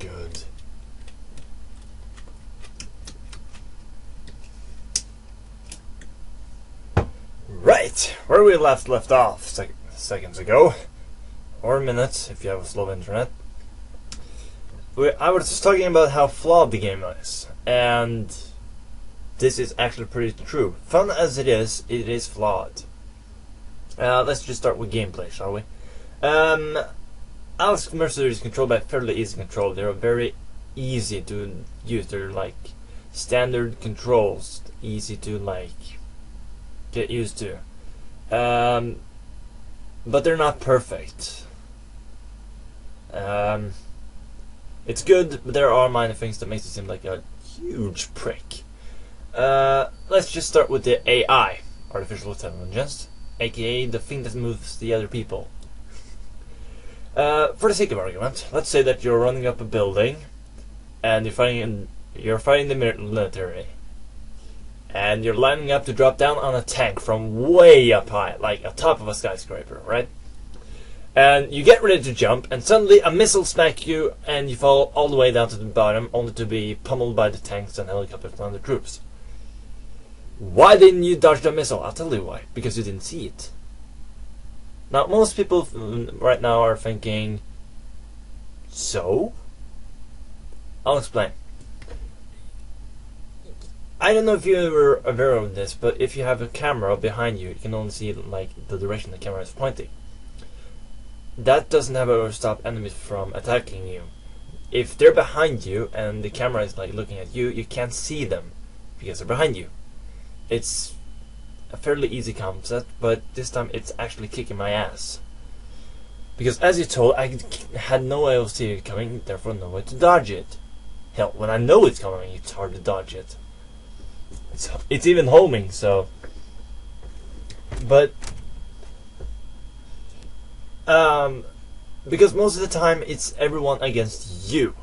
so good. Right, where we left off seconds ago, or minutes if you have a slow internet. I was just talking about how flawed the game is, and this is actually pretty true. Fun as it is flawed. Let's just start with gameplay, shall we? Alex Mercer is controlled by fairly easy control. They're very easy to use. They're like standard controls, easy to like get used to. But they're not perfect. It's good, but there are minor things that makes it seem like a huge prick. Let's just start with the AI, artificial intelligence, aka the thing that moves the other people. For the sake of argument, let's say that you're running up a building, and you're fighting the military, and you're lining up to drop down on a tank from way up high, like atop of a skyscraper, right? And you get ready to jump, and suddenly a missile smacks you, and you fall all the way down to the bottom, only to be pummeled by the tanks and helicopters from the troops. Why didn't you dodge the missile? I'll tell you why. Because you didn't see it. Now, most people right now are thinking, so? I'll explain. I don't know if you were aware of this, but if you have a camera behind you, you can only see like the direction the camera is pointing. That doesn't have to stop enemies from attacking you. If they're behind you and the camera is like looking at you, you can't see them because they're behind you. It's a fairly easy concept, but this time it's actually kicking my ass. Because as you told, I had no way of seeing it coming, therefore no way to dodge it. Hell, when I know it's coming, it's hard to dodge it. It's even homing, so. But because most of the time it's everyone against you.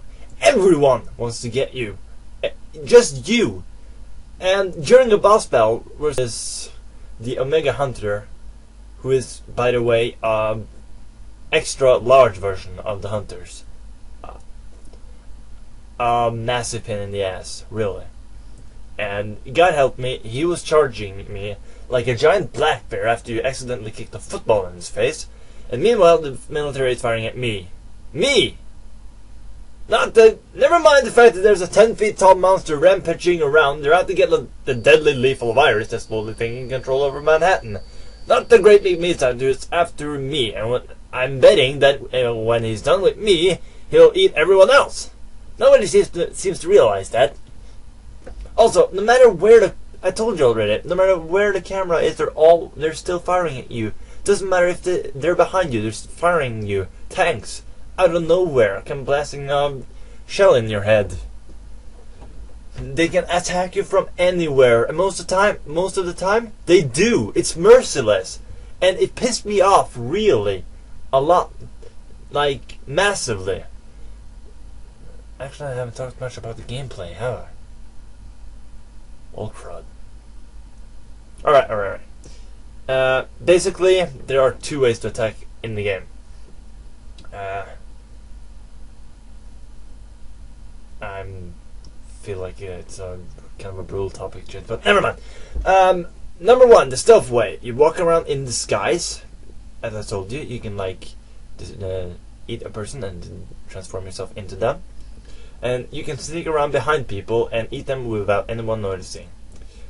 Everyone wants to get you. Just you. And during a boss battle versus the Omega Hunter, who is, by the way, extra large version of the Hunters. A massive pain in the ass, really. And God help me, he was charging me like a giant black bear after you accidentally kicked a football in his face. And meanwhile, the military is firing at me. Me! Never mind the fact that there's a 10 feet tall monster rampaging around. They're out to get the deadly lethal virus that's slowly taking control over Manhattan. Not the great big meat who's after me. And I'm betting that when he's done with me, he'll eat everyone else. Nobody seems to realize that. Also, no matter where I told you already, no matter where the camera is, they're still firing at you. Doesn't matter if they're behind you, they're firing you. Tanks out of nowhere come blasting a shell in your head. They can attack you from anywhere, and most of the time they do. It's merciless, and it pissed me off really a lot, like massively. Actually, I haven't talked much about the gameplay, have I? Oh crud. Alright. Basically, there are two ways to attack in the game. I feel like it's a kind of a brutal topic, but never mind. Number one, the stealth way. You walk around in disguise. As I told you, you can like eat a person and transform yourself into them. And you can sneak around behind people and eat them without anyone noticing.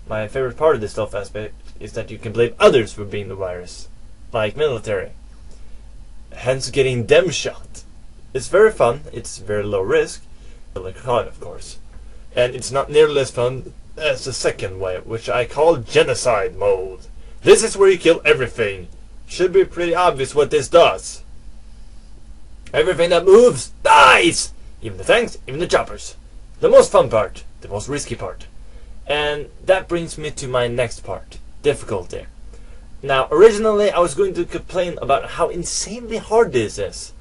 My favorite part of this stealth aspect is that you can blame others for being the virus, like military. Hence getting them shot. It's very fun, it's very low risk, like COD of course. And it's not nearly as fun as the second way, which I call genocide mode. This is where you kill everything. Should be pretty obvious what this does. Everything that moves dies! Even the tanks, even the choppers. The most fun part, the most risky part. And that brings me to my next part, difficulty. Now, originally I was going to complain about how insanely hard this is.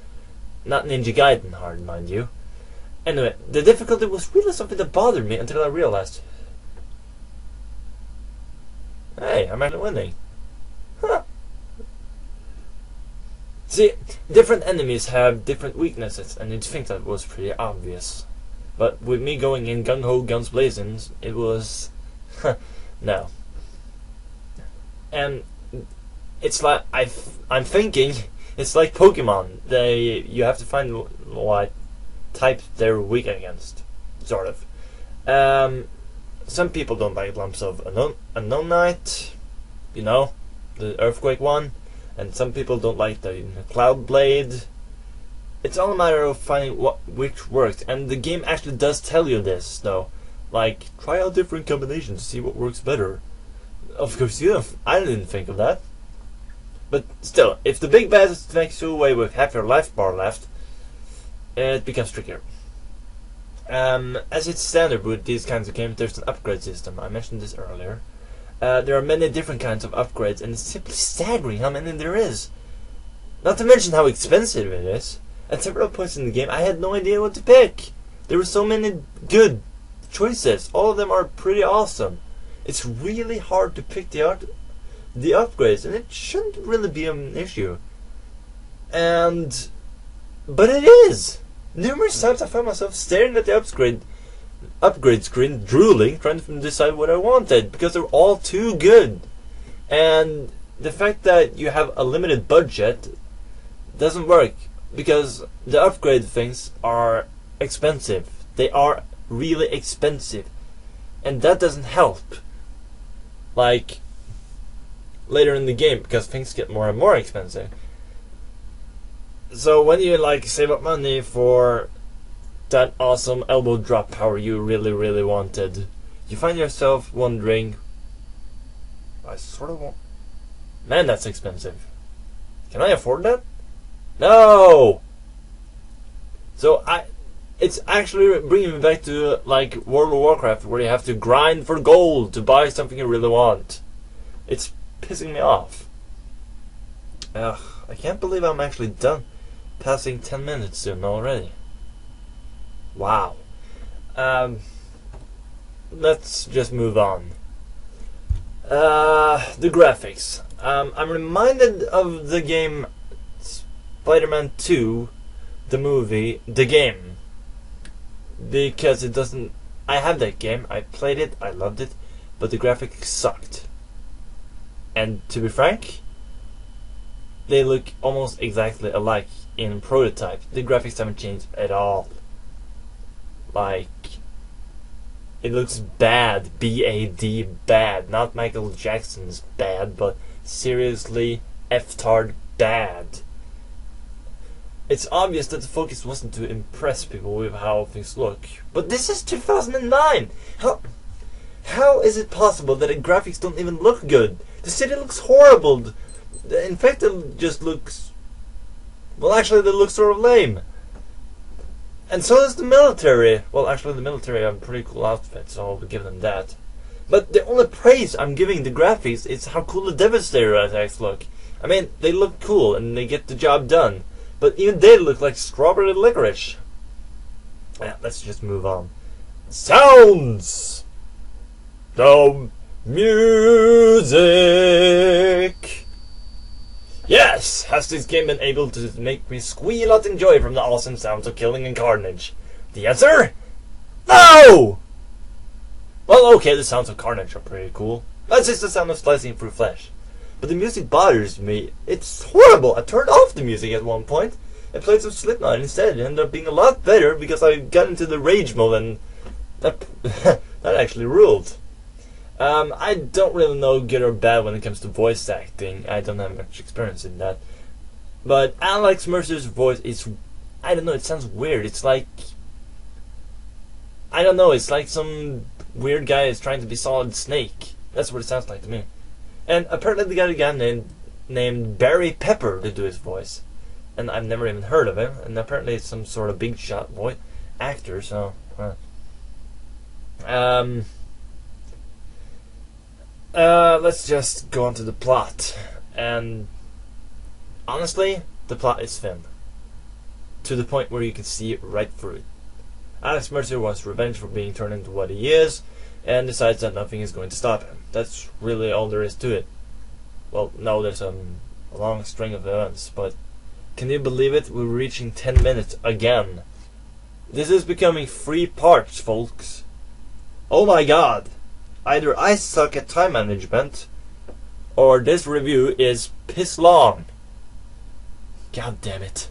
Not Ninja Gaiden hard, mind you. Anyway, the difficulty was really something that bothered me until I realized, hey, I'm actually winning. Huh. See, different enemies have different weaknesses, and you'd think that was pretty obvious. But with me going in gung-ho, guns blazing, it was... no. And it's like, I'm thinking, it's like Pokemon. You have to find what type they're weak against, sort of. Some people don't like lumps of Unknownite, you know, the Earthquake one. And some people don't like the Cloud Blade. It's all a matter of finding which works. And the game actually does tell you this, though. Like, try out different combinations to see what works better. Of course, I didn't think of that. But still, if the big bad takes you away with half your life bar left, it becomes trickier. As it's standard with these kinds of games, there's an upgrade system. I mentioned this earlier. There are many different kinds of upgrades, and it's simply staggering how many there is. Not to mention how expensive it is. At several points in the game, I had no idea what to pick. There were so many good choices. All of them are pretty awesome. It's really hard to pick the upgrades, and it shouldn't really be an issue. But it is. Numerous times I found myself staring at the upgrade screen, drooling, trying to decide what I wanted, because they're all too good. And the fact that you have a limited budget doesn't work, because the upgrade things are expensive. They are really expensive, and that doesn't help. Like, later in the game, because things get more and more expensive. So when you like save up money for that awesome elbow drop power you really, really wanted, you find yourself wondering, I sort of want... Man, that's expensive. Can I afford that? No! So it's actually bringing me back to like World of Warcraft, where you have to grind for gold to buy something you really want. It's pissing me off. Ugh, I can't believe I'm actually done. Passing 10 minutes soon already. Wow. Let's just move on. The graphics. I'm reminded of the game Spider-Man 2, the movie, the game. Because it doesn't... I have that game, I played it, I loved it, but the graphics sucked. And to be frank, they look almost exactly alike in prototype. The graphics haven't changed at all. Like, it looks bad. B-A-D, bad. Not Michael Jackson's bad, but seriously F-tard bad. It's obvious that the focus wasn't to impress people with how things look. But this is 2009! How is it possible that the graphics don't even look good? The city looks horrible. In fact, it just looks... Well, actually, they look sort of lame. And so does the military. Well, actually, the military have pretty cool outfits, so I'll give them that. But the only praise I'm giving the graphics is how cool the Devastator attacks look. I mean, they look cool, and they get the job done. But even they look like strawberry licorice. Yeah, let's just move on. Sounds! The music! Yes! Has this game been able to make me squeal out in joy from the awesome sounds of killing and carnage? The answer? No! Well, okay, the sounds of carnage are pretty cool. That's just the sound of slicing through flesh. But the music bothers me. It's horrible. I turned off the music at one point and played some Slipknot instead. It ended up being a lot better because I got into the rage mode, and that, that actually ruled. I don't really know good or bad when it comes to voice acting. I don't have much experience in that. But Alex Mercer's voice is... I don't know, it sounds weird. It's like... I don't know, it's like some weird guy is trying to be Solid Snake. That's what it sounds like to me. And apparently they got a guy named Barry Pepper to do his voice. And I've never even heard of him. And apparently it's some sort of big shot actor, so... let's just go on to the plot. And honestly, the plot is thin. To the point where you can see right through it. Alex Mercer wants revenge for being turned into what he is, and decides that nothing is going to stop him. That's really all there is to it. Well, no, there's a long string of events, but Can you believe it? We're reaching 10 minutes again. This is becoming 3 parts, folks. Oh my god. Either I suck at time management, or this review is piss long. God damn it.